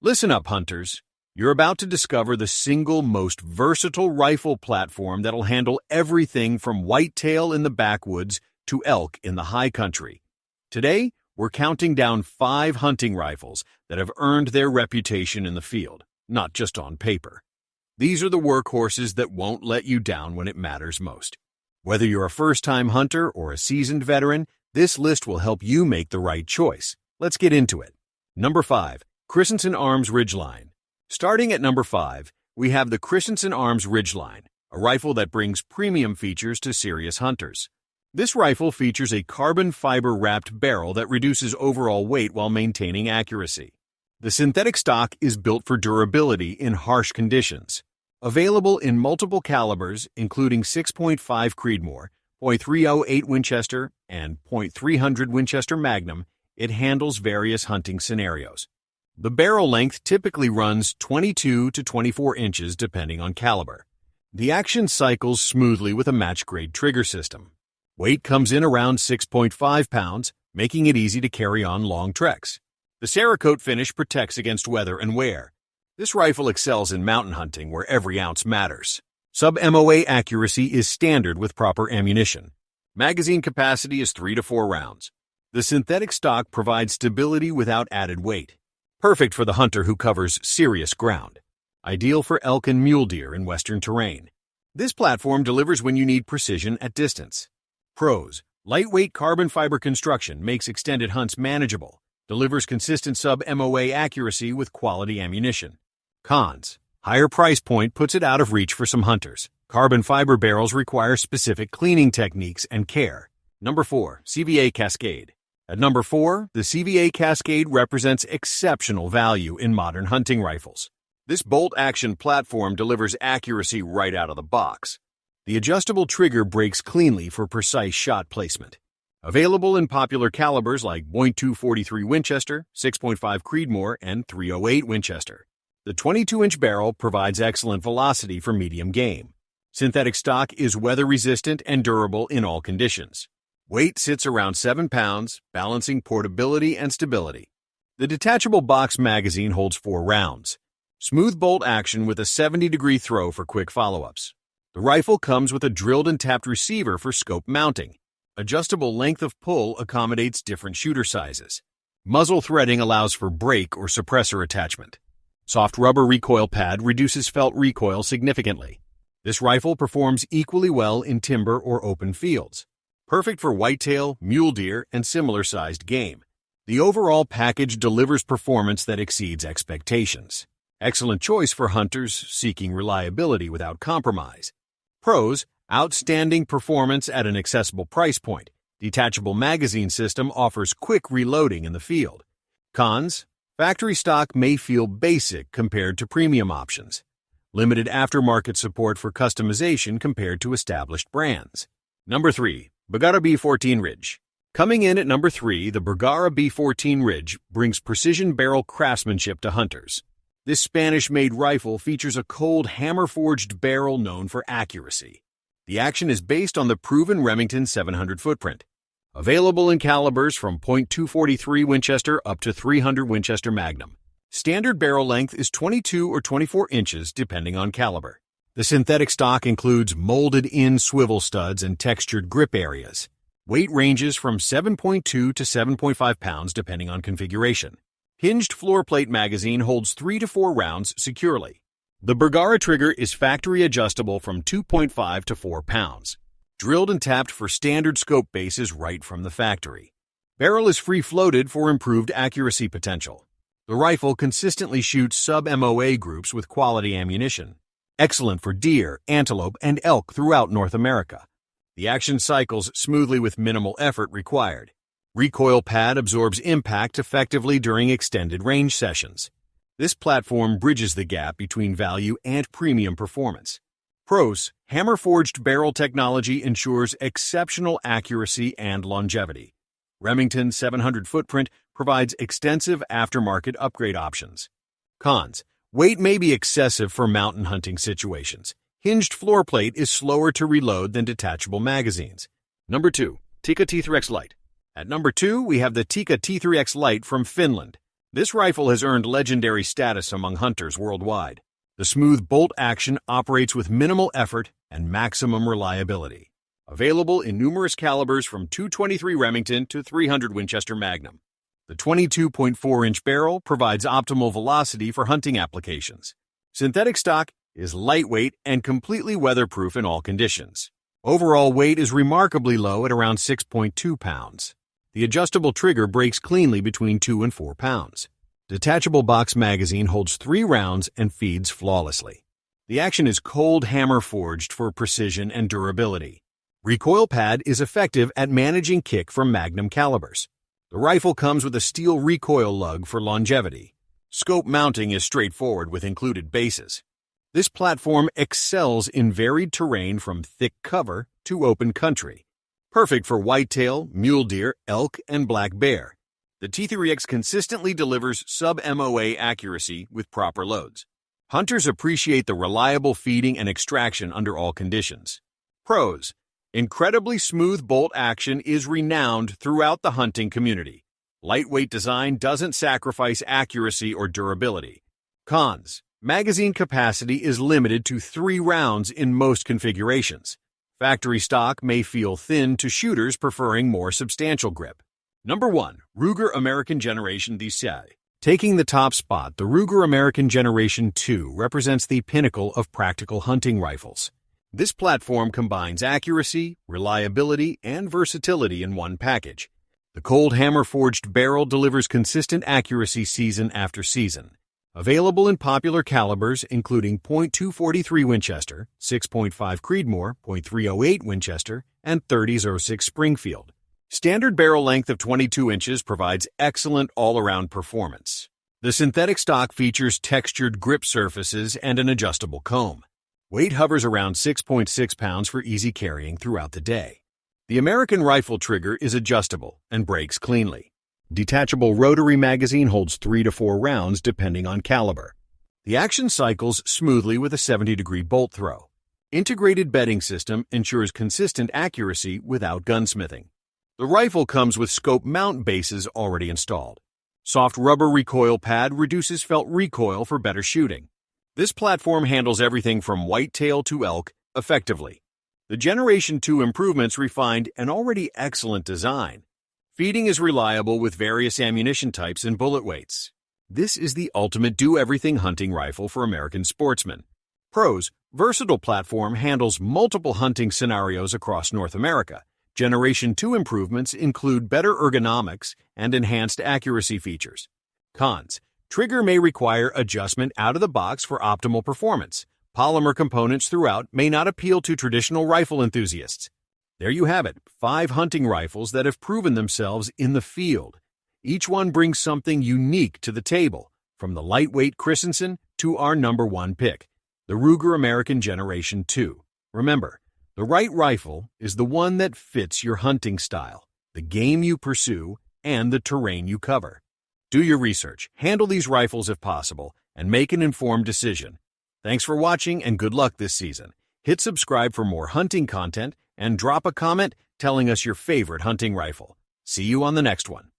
Listen up, hunters. You're about to discover the single most versatile rifle platform that'll handle everything from whitetail in the backwoods to elk in the high country. Today, we're counting down 5 hunting rifles that have earned their reputation in the field, not just on paper. These are the workhorses that won't let you down when it matters most. Whether you're a first-time hunter or a seasoned veteran, this list will help you make the right choice. Let's get into it. Number 5. Christensen Arms Ridgeline. Starting at number 5, we have the Christensen Arms Ridgeline, a rifle that brings premium features to serious hunters. This rifle features a carbon fiber-wrapped barrel that reduces overall weight while maintaining accuracy. The synthetic stock is built for durability in harsh conditions. Available in multiple calibers, including 6.5 Creedmoor, .308 Winchester, and .300 Winchester Magnum, it handles various hunting scenarios. The barrel length typically runs 22 to 24 inches depending on caliber. The action cycles smoothly with a match-grade trigger system. Weight comes in around 6.5 pounds, making it easy to carry on long treks. The Cerakote finish protects against weather and wear. This rifle excels in mountain hunting where every ounce matters. Sub-MOA accuracy is standard with proper ammunition. Magazine capacity is 3 to 4 rounds. The synthetic stock provides stability without added weight. Perfect for the hunter who covers serious ground. Ideal for elk and mule deer in western terrain. This platform delivers when you need precision at distance. Pros: lightweight carbon fiber construction makes extended hunts manageable, delivers consistent sub-MOA accuracy with quality ammunition. Cons: higher price point puts it out of reach for some hunters. Carbon fiber barrels require specific cleaning techniques and care. Number 4. CVA Cascade. At number 4, the CVA Cascade represents exceptional value in modern hunting rifles. This bolt-action platform delivers accuracy right out of the box. The adjustable trigger breaks cleanly for precise shot placement. Available in popular calibers like .243 Winchester, 6.5 Creedmoor, and .308 Winchester. The 22-inch barrel provides excellent velocity for medium game. Synthetic stock is weather-resistant and durable in all conditions. Weight sits around 7 pounds, balancing portability and stability. The detachable box magazine holds 4 rounds. Smooth bolt action with a 70-degree throw for quick follow-ups. The rifle comes with a drilled and tapped receiver for scope mounting. Adjustable length of pull accommodates different shooter sizes. Muzzle threading allows for brake or suppressor attachment. Soft rubber recoil pad reduces felt recoil significantly. This rifle performs equally well in timber or open fields. Perfect for whitetail, mule deer, and similar-sized game. The overall package delivers performance that exceeds expectations. Excellent choice for hunters seeking reliability without compromise. Pros: outstanding performance at an accessible price point. Detachable magazine system offers quick reloading in the field. Cons: factory stock may feel basic compared to premium options. Limited aftermarket support for customization compared to established brands. Number 3. Bergara B14 Ridge. Coming in at number 3, the Bergara B14 Ridge brings precision barrel craftsmanship to hunters. This Spanish-made rifle features a cold hammer-forged barrel known for accuracy. The action is based on the proven Remington 700 footprint. Available in calibers from .243 Winchester up to .300 Winchester Magnum. Standard barrel length is 22 or 24 inches depending on caliber. The synthetic stock includes molded-in swivel studs and textured grip areas. Weight ranges from 7.2 to 7.5 pounds depending on configuration. Hinged floor plate magazine holds 3 to 4 rounds securely. The Bergara trigger is factory adjustable from 2.5 to 4 pounds. Drilled and tapped for standard scope bases right from the factory. Barrel is free-floated for improved accuracy potential. The rifle consistently shoots sub-MOA groups with quality ammunition. Excellent for deer, antelope, and elk throughout North America. The action cycles smoothly with minimal effort required. Recoil pad absorbs impact effectively during extended range sessions. This platform bridges the gap between value and premium performance. Pros: hammer-forged barrel technology ensures exceptional accuracy and longevity. Remington 700 footprint provides extensive aftermarket upgrade options. Cons: weight may be excessive for mountain hunting situations. Hinged floor plate is slower to reload than detachable magazines. Number 2. Tikka T3X Lite. At number 2, we have the Tikka T3X Lite from Finland. This rifle has earned legendary status among hunters worldwide. The smooth bolt action operates with minimal effort and maximum reliability. Available in numerous calibers from .223 Remington to .300 Winchester Magnum. The 22.4-inch barrel provides optimal velocity for hunting applications. Synthetic stock is lightweight and completely weatherproof in all conditions. Overall weight is remarkably low at around 6.2 pounds. The adjustable trigger breaks cleanly between 2 and 4 pounds. Detachable box magazine holds 3 rounds and feeds flawlessly. The action is cold hammer forged for precision and durability. Recoil pad is effective at managing kick from Magnum calibers. The rifle comes with a steel recoil lug for longevity. Scope mounting is straightforward with included bases. This platform excels in varied terrain from thick cover to open country. Perfect for whitetail, mule deer, elk, and black bear. The T3X consistently delivers sub-MOA accuracy with proper loads. Hunters appreciate the reliable feeding and extraction under all conditions. Pros: incredibly smooth bolt action is renowned throughout the hunting community. Lightweight design doesn't sacrifice accuracy or durability. Cons: magazine capacity is limited to 3 rounds in most configurations. Factory stock may feel thin to shooters preferring more substantial grip. Number 1. Ruger American Generation 2. Taking the top spot, the Ruger American Generation 2 represents the pinnacle of practical hunting rifles. This platform combines accuracy, reliability, and versatility in one package. The cold hammer-forged barrel delivers consistent accuracy season after season. Available in popular calibers including .243 Winchester, 6.5 Creedmoor, .308 Winchester, and 30-06 Springfield. Standard barrel length of 22 inches provides excellent all-around performance. The synthetic stock features textured grip surfaces and an adjustable comb. Weight hovers around 6.6 pounds for easy carrying throughout the day. The American rifle trigger is adjustable and breaks cleanly. Detachable rotary magazine holds 3 to 4 rounds depending on caliber. The action cycles smoothly with a 70-degree bolt throw. Integrated bedding system ensures consistent accuracy without gunsmithing. The rifle comes with scope mount bases already installed. Soft rubber recoil pad reduces felt recoil for better shooting. This platform handles everything from whitetail to elk effectively. The Generation 2 improvements refined an already excellent design. Feeding is reliable with various ammunition types and bullet weights. This is the ultimate do-everything hunting rifle for American sportsmen. Pros: versatile platform handles multiple hunting scenarios across North America. Generation 2 improvements include better ergonomics and enhanced accuracy features. Cons: trigger may require adjustment out of the box for optimal performance. Polymer components throughout may not appeal to traditional rifle enthusiasts. There you have it, 5 hunting rifles that have proven themselves in the field. Each one brings something unique to the table, from the lightweight Christensen to our number 1 pick, the Ruger American Generation 2. Remember, the right rifle is the one that fits your hunting style, the game you pursue, and the terrain you cover. Do your research, handle these rifles if possible, and make an informed decision. Thanks for watching and good luck this season. Hit subscribe for more hunting content and drop a comment telling us your favorite hunting rifle. See you on the next one.